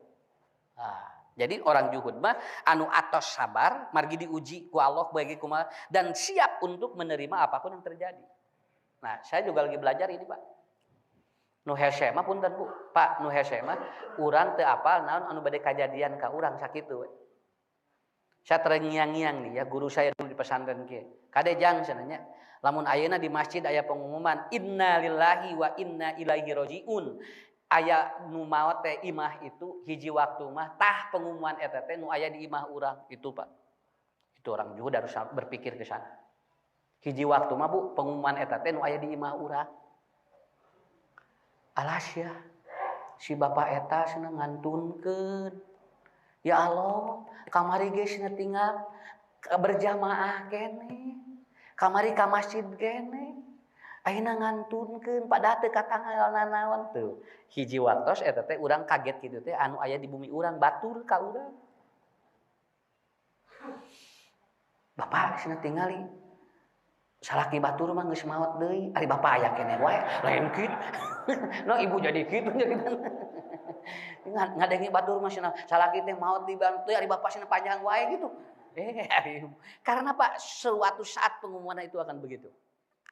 Nah, jadi orang juhud mah anu atos sabar, margi diuji ku Allah bagi kumaha dan siap untuk menerima apapun yang terjadi. Nah, saya juga lagi belajar ini, Pak. Nu hese mah punten, Bu. Pak, nu hese mah urang teu apal naon anu bade kajadian ka urang sakitu we. Saya terngiang-ngiang nih ya, guru saya dulu di pesantren kieu. Kadejang cenanya, lamun ayeuna di masjid aya pengumuman inna lillahi wa inna ilaihi rajiun. Aya nu maot teh imah itu hiji waktu mah tah pengumuman eta teh nu aya di imah urang itu, Pak. Itu orang juga harus berpikir ke sana. Hiji waktu mah Bu pengumuman eta teh nu aya di imah urang. Alas ya. Si bapak eta cenah ngantunkeun. Ya Allah, kamari ge cenah tinggal berjamaah kene. Kamari ka masjid kene. Ayeuna ngantunkeun padahal teu katangalna naon tuh. Hiji waktos eta teh urang kaget kitu teh anu aya di bumi urang batur ka urang. Bapak cenah tingali. Salaki batur mah geus maot deui. Ari bapak aya keneh wae lain kitu. No ibu jadi kitu nya kitu. Ngadengi batur mah cenah salaki teh maot dibantu ari bapak cenah panjang wae gitu. Karena Pak suatu saat pengumuman itu akan begitu.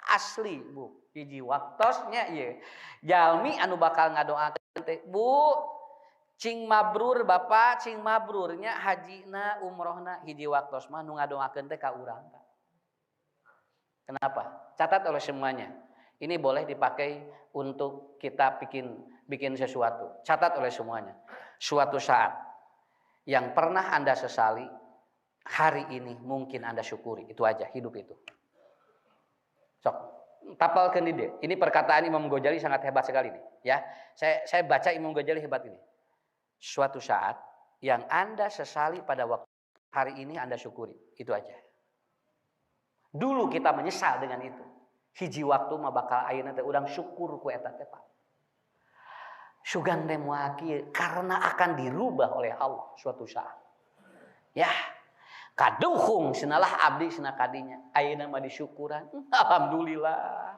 Asli Bu, hiji waktosnya ieu. Jalmi anu bakal ngadoakeun teh, Bu, cing mabrur Bapak, cing mabrurnya hajina, umrohna hiji waktos mah nu ngadoakeun teh ka urang. Kenapa? Catat oleh semuanya. Ini boleh dipakai untuk kita bikin sesuatu. Catat oleh semuanya. Suatu saat yang pernah Anda sesali, hari ini mungkin Anda syukuri. Itu aja hidup itu. Sok, tapalkeun di dieu. Ini perkataan Imam Ghazali sangat hebat sekali nih, ya. Saya baca Imam Ghazali hebat ini. Suatu saat yang Anda sesali pada waktu hari ini Anda syukuri. Itu aja. Dulu kita menyesal dengan itu. Hiji waktu mah bakal ayeuna teh urang syukur ku eta teh, Pak. Sugan teh moal kieu karena akan dirubah oleh Allah suatu saat. Ya. Kaduhung senalah abdi senah kadinya. Ayeuna mah disyukuran. Alhamdulillah.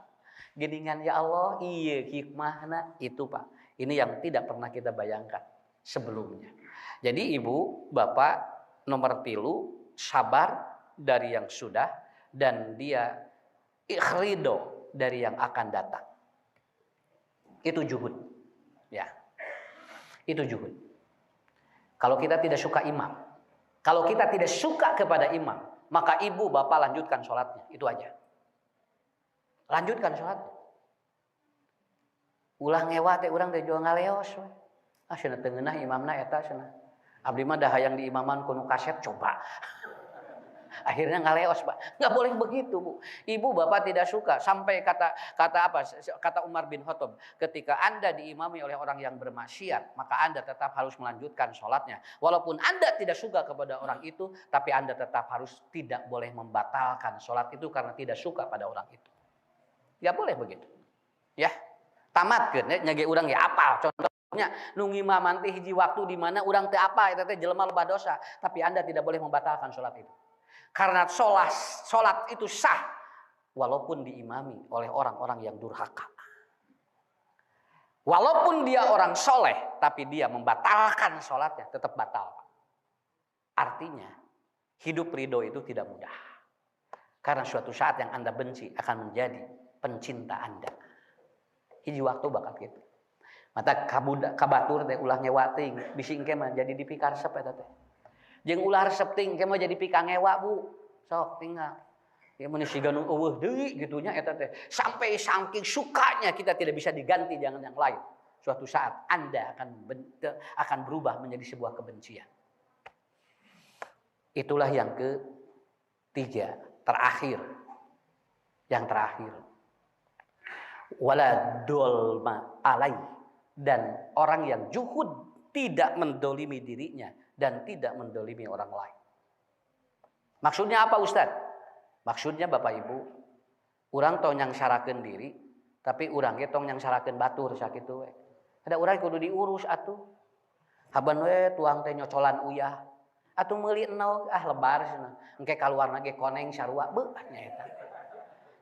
Geningan ya Allah, iya hikmahna itu, Pak. Ini yang tidak pernah kita bayangkan sebelumnya. Jadi ibu, bapak nomor 3 sabar dari yang sudah dan dia ikhrido dari yang akan datang. Itu juhud. Ya. Itu juhud. Kalau kita tidak suka imam, kalau kita tidak suka kepada imam, maka ibu bapak lanjutkan sholatnya. Itu aja. Lanjutkan sholatnya. Ulah ngewa teh urang teh jual ngaleos. Ah cenah teu ngeunah imamna eta cenah. Abdi mah dah hayang diimaman kuno kaset coba. Akhirnya ngaleos, Pak. Enggak boleh begitu, Bu. Ibu bapak tidak suka sampai kata Umar bin Khattab, ketika Anda diimami oleh orang yang bermaksiat, maka Anda tetap harus melanjutkan sholatnya. Walaupun Anda tidak suka kepada orang itu, tapi Anda tetap harus tidak boleh membatalkan sholat itu karena tidak suka pada orang itu. Ya boleh begitu. Ya. Tamatkeun nya urang ge apal. Contohnya nu ngimaman teh hiji waktu di mana urang teh apa eta teh jelema loba dosa, tapi Anda tidak boleh membatalkan sholat itu. Karena sholat itu sah walaupun diimami oleh orang-orang yang durhaka. Walaupun dia orang soleh, tapi dia membatalkan sholatnya tetap batal. Artinya hidup ridho itu tidak mudah. Karena suatu saat yang Anda benci akan menjadi pencinta Anda. Hiji waktu bakal gitu. Mata kabatur teh ulah nyewa teuing, bisi engke mah jadi dipikar resep eta teh. Jeung ulah resep teuing engke mah jadi pika ngewa, Bu. Sok tinggal. Ya mun siga nu eueuh deui gitunya eta teh. Sampai saking sukanya kita tidak bisa diganti dengan yang lain. Suatu saat Anda akan berubah menjadi sebuah kebencian. Itulah yang ketiga, terakhir. Yang terakhir. Wala dolma alai, dan orang yang juhud tidak mendolimi dirinya dan tidak mendolimi orang lain. Maksudnya apa, Ustaz? Maksudnya Bapak Ibu, urang tong yang syarakeun diri, tapi urang ge tong yang syarakeun batur sakitu we. Ada urang kudu diurus atuh. Haban we tuang teh nyocolan uyah. Atuh meuli enog lebar cenah. Engke kaluarna ge koneng sarua beuh nya eta.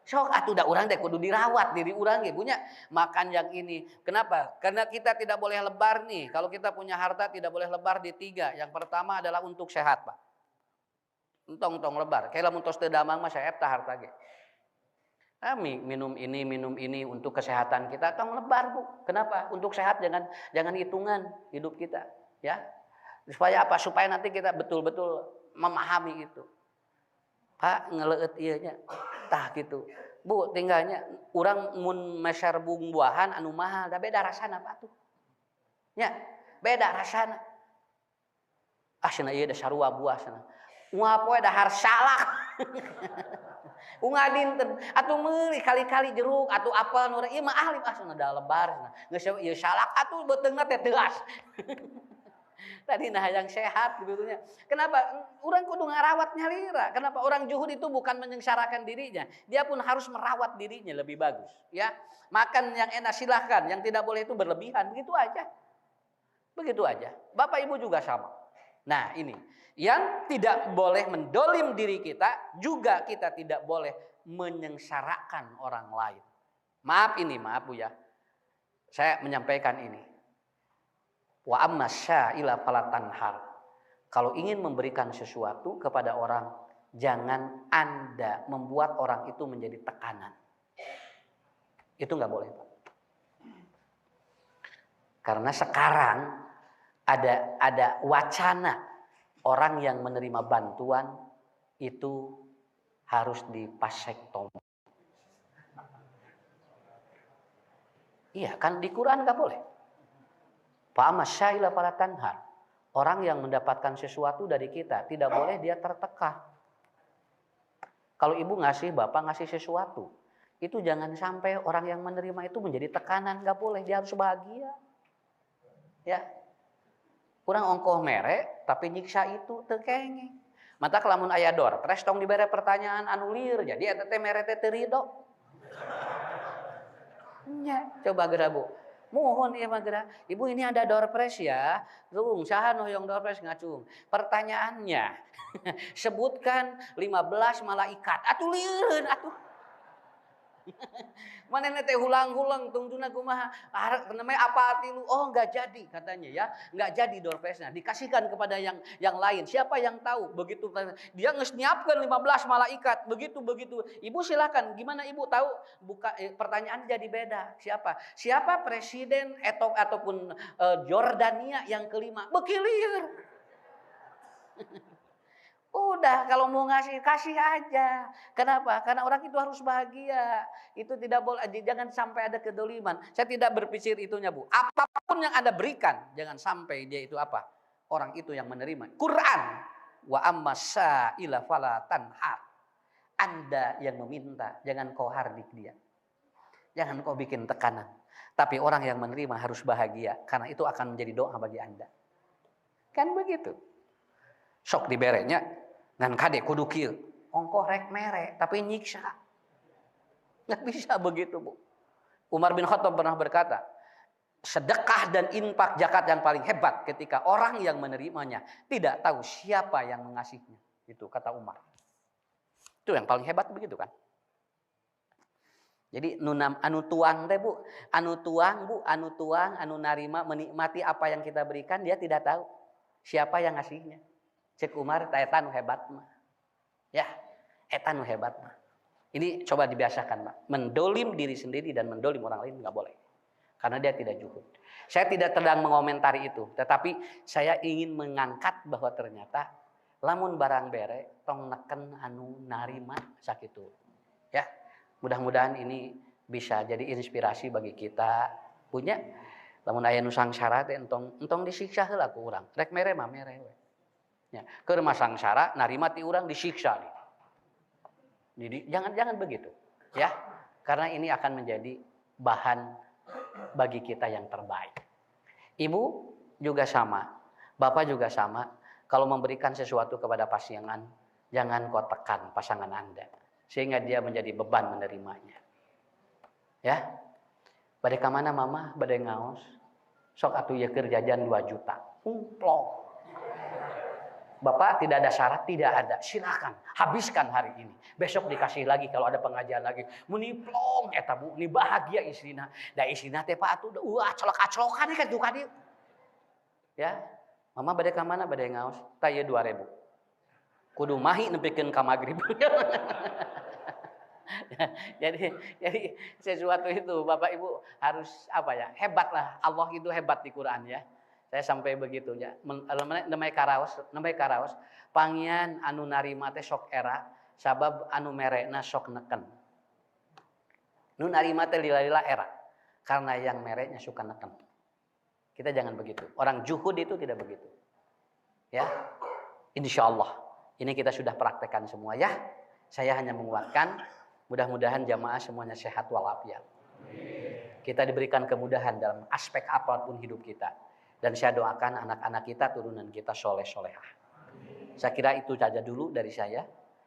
Sok atuh da urang teh kudu dirawat diri urang ge punya makan yang ini. Kenapa? Karena kita tidak boleh lebar nih. Kalau kita punya harta tidak boleh lebar di 3. Yang pertama adalah untuk sehat, Pak. Entong lebar. Kayak lamun tos teu damang mah saeta harta ge. Minum ini untuk kesehatan kita tong lebar, Bu. Kenapa? Untuk sehat jangan hitungan hidup kita, ya. Supaya apa? Supaya nanti kita betul-betul memahami itu. Pak ngeleueut ieu nya. Tah gitu. Bu, tinggalnya urang mun meser buah-buahan anu mahal, da beda rasana Pak tuh. Nya, beda rasana. Cenah ieu da sarua buah cenah. Moal poe dahar salak. Unga dinten atuh meuli kali-kali jeruk atuh apel nu ieu mah ahli cenah da lebar cenah. Geus ieu salak atuh beuteungna teh teuas. Tadi nah yang sehat gitu nya. Kenapa? Urang kudu ngarawat nyalira. Kenapa? Orang juhud itu bukan menyengsarakan dirinya. Dia pun harus merawat dirinya lebih bagus, ya. Makan yang enak silahkan, yang tidak boleh itu berlebihan, begitu aja. Begitu aja. Bapak Ibu juga sama. Nah, ini yang tidak boleh mendolim diri kita, juga kita tidak boleh menyengsarakan orang lain. Maaf Bu ya. Saya menyampaikan ini. Wa amma sya'ila fala tanhar. Kalau ingin memberikan sesuatu kepada orang, jangan Anda membuat orang itu menjadi tekanan. Itu nggak boleh, Pak. Karena sekarang ada wacana orang yang menerima bantuan itu harus divasektomi. Iya kan di Quran nggak boleh. Fa'amma sya'ila fala tanhar. Orang yang mendapatkan sesuatu dari kita tidak boleh dia tertekan. Kalau ibu ngasih, bapak ngasih sesuatu, itu jangan sampai orang yang menerima itu menjadi tekanan, nggak boleh. Dia harus bahagia. Ya, kurang ongkoh mere, tapi nyiksa itu tekenge. Mata kelamun aya dor, pres tong dibere pertanyaan anulir, jadi eta teh mere teh teu ridho. Nya, coba geura Bu. Mohon ieu mah geura. Ibu ini ada door prize ya. Lung saha nu hoyong door prize ngacung. Pertanyaannya, sebutkan 15 malaikat. Atuh lieureun atuh. Manehna teh hulang-hulang tungtuna kumaha? Namanya apa tilu? Oh, enggak jadi katanya ya. Enggak jadi door prize-nya. Dikasihkan kepada yang lain. Siapa yang tahu? Begitu dia geus nyiapkeun 15 malaikat. Begitu. Ibu silakan. Gimana Ibu tahu? Pertanyaan jadi beda. Siapa presiden ataupun Jordania yang kelima? Bekilir. Udah kalau mau ngasih kasih aja. Kenapa? Karena orang itu harus bahagia. Itu tidak boleh, jangan sampai ada kedoliman. Saya tidak berpikir itunya Bu. Apapun yang Anda berikan, jangan sampai dia itu apa? Orang itu yang menerima. Quran. Wa amma sya'ila fala tanhar. Anda yang meminta, jangan kau hardik dia. Jangan kau bikin tekanan. Tapi orang yang menerima harus bahagia. Karena itu akan menjadi doa bagi Anda. Kan begitu. Sok diberenya ngan kade kudu kieu. Ongkoh rek mere tapi nyiksa. Enggak bisa begitu, Bu. Umar bin Khattab pernah berkata, sedekah dan infak zakat yang paling hebat ketika orang yang menerimanya tidak tahu siapa yang mengasihnya. Itu kata Umar. Itu yang paling hebat begitu kan? Jadi anu tuang teh Bu, anu narima menikmati apa yang kita berikan dia tidak tahu siapa yang ngasihnya. Cek Umar, eta nu hebat mah. Ya, eta nu hebat mah. Ini coba dibiasakan, Pak. Mendolim diri sendiri dan mendolim orang lain nggak boleh. Karena dia tidak juhud. Saya tidak sedang mengomentari itu. Tetapi saya ingin mengangkat bahwa ternyata lamun barang bere, tong neken anu narima sakitu. Ya, mudah-mudahan ini bisa jadi inspirasi bagi kita. Punya, lamun aya nu sangsara teh entong disiksa heula ku urang. Rek mere mah mere we. Ya, keur masangsara narima ti urang disiksa nih. Jadi jangan begitu, ya. Karena ini akan menjadi bahan bagi kita yang terbaik. Ibu juga sama, Bapak juga sama. Kalau memberikan sesuatu kepada pasangan, jangan kau tekan pasangan Anda. sehingga dia menjadi beban menerimanya. Ya, bade ka mana mama, bade ngaos. Sok atuh ieu keur jajan 2 juta. Plong. Bapak tidak ada syarat, tidak ada. Silakan, habiskan hari ini. Besok dikasih lagi kalau ada pengajian lagi. Muni plong eta Bu, ni bahagia istrina. Da istrina teh Pak atuh colok-colokan kan tuh kan. Ya. Mama bade ka mana? Bade ngaos. Tah ieu 2000. Kudu mahi nepikeun ka magrib. jadi sesuatu itu Bapak Ibu harus apa ya? Hebatlah. Allah itu hebat di Quran ya. Saya sampai begitu ya. Nemai karaos pangian anu narima teh sok era sabab anu merekna sok neken. Nu narima teh lila-lila era karena yang mereknya suka neken. Kita jangan begitu. Orang juhud itu tidak begitu. Ya. Insyaallah ini kita sudah praktekkan semua ya. Saya hanya menguatkan, mudah-mudahan jamaah semuanya sehat walafiat. Kita diberikan kemudahan dalam aspek apapun hidup kita. Dan saya doakan anak-anak kita, turunan kita soleh-solehah. Saya kira itu saja dulu dari saya.